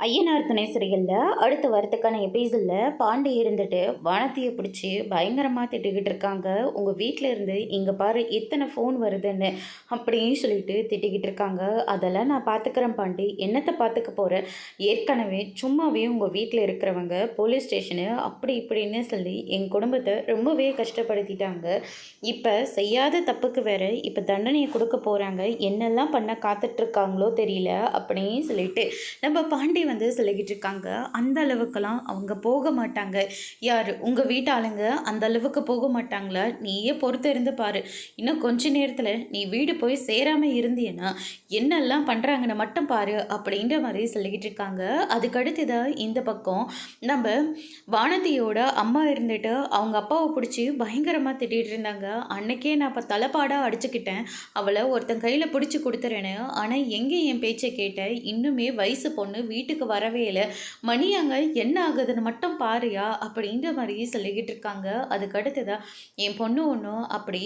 ஐயனார் துணை சிறைகளில் அடுத்த வாரத்துக்கான எபிசோடில் பாண்டி இருந்துட்டு வானத்தையை பிடிச்சி பயங்கரமாக திட்டிக்கிட்டு இருக்காங்க. உங்கள் வீட்டில் இருந்து இங்கே பாரு எத்தனை ஃபோன் வருதுன்னு அப்படின்னு சொல்லிட்டு திட்டிக்கிட்டு இருக்காங்க. அதெல்லாம் நான் பார்த்துக்கிறேன் பாண்டி, என்னத்தை பார்த்துக்க போகிறேன். ஏற்கனவே சும்மாவே உங்கள் வீட்டில் இருக்கிறவங்க போலீஸ் ஸ்டேஷனு அப்படி இப்படின்னு சொல்லி என் குடும்பத்தை ரொம்பவே கஷ்டப்படுத்திட்டாங்க. இப்போ செய்யாத தப்புக்கு வேற இப்போ தண்டனையை கொடுக்க போகிறாங்க. என்னெல்லாம் பண்ண காத்துட்ருக்காங்களோ தெரியல அப்படின்னு சொல்லிட்டு நம்ம பாண்டி சொல்லிக்கிட்டு இருக்காங்க. அந்த அளவுக்கெல்லாம் அவங்க போக மாட்டாங்க. யார் உங்கள் வீட்டு ஆளுங்க அந்த அளவுக்கு போக மாட்டாங்களா? நீயே பொறுத்து இருந்து பாரு. இன்னும் கொஞ்ச நேரத்தில் நீ வீடு போய் சேராமல் இருந்தீன்னா என்னெல்லாம் பண்ணுறாங்கன்னு மட்டும் பாரு அப்படின்ற மாதிரி சொல்லிக்கிட்டு இருக்காங்க. அதுக்கடுத்து தான் இந்த பக்கம் நம்ம வானதியோட அம்மா இருந்துட்டு அவங்க அப்பாவை பிடிச்சி பயங்கரமாக திட்டிகிட்டு இருந்தாங்க. அன்னைக்கே நான் இப்போ தலைப்பாடாக அடிச்சுக்கிட்டேன், அவளை ஒருத்தன் கையில் பிடிச்சி கொடுத்துறேன்னு. ஆனால் எங்கே என் பேச்சை கேட்டேன்? இன்னுமே வயசு பொண்ணு வீட்டுக்கு வரவே இல்லை, மணி அங்கே என்ன ஆகுதுன்னு மட்டும் பாருயா அப்படின்ற மாதிரி சொல்லிக்கிட்டு இருக்காங்க. அதுக்கடுத்து தான் என் பொண்ணு ஒன்றும் அப்படி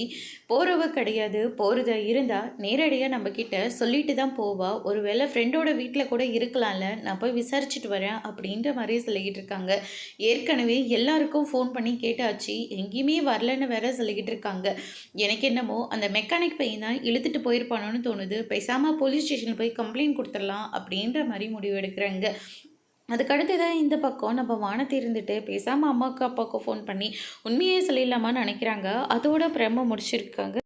போகிறவ கிடையாது, போகிறத இருந்தால் நேரடியாக நம்மக்கிட்ட சொல்லிட்டு தான் போவா. ஒருவேளை ஃப்ரெண்டோட வீட்டில் கூட இருக்கலாம்ல, நான் போய் விசாரிச்சுட்டு வரேன் அப்படின்ற மாதிரி சொல்லிக்கிட்டு இருக்காங்க. ஏற்கனவே எல்லாருக்கும் ஃபோன் பண்ணி கேட்டாச்சு, எங்கேயுமே வரலன்னு வேற சொல்லிக்கிட்டு இருக்காங்க. எனக்கு என்னமோ அந்த மெக்கானிக் பையன் தான் இழுத்துட்டு போயிருப்பானோன்னு தோணுது. பேசாமல் போலீஸ் ஸ்டேஷனில் போய் கம்ப்ளைண்ட் கொடுத்துடலாம் அப்படின்ற மாதிரி முடிவு எடுக்கிறாங்க. அதுக்கடுத்து தான் இந்த பக்கம் நம்ம வானத்தை இருந்துட்டு பேசாமல் அம்மாவுக்கு அப்பாவுக்கு ஃபோன் பண்ணி உண்மையே சொல்லிடலாமான்னு நினைக்கிறாங்க. அதோட பிரம்ம முடிச்சிருக்காங்க.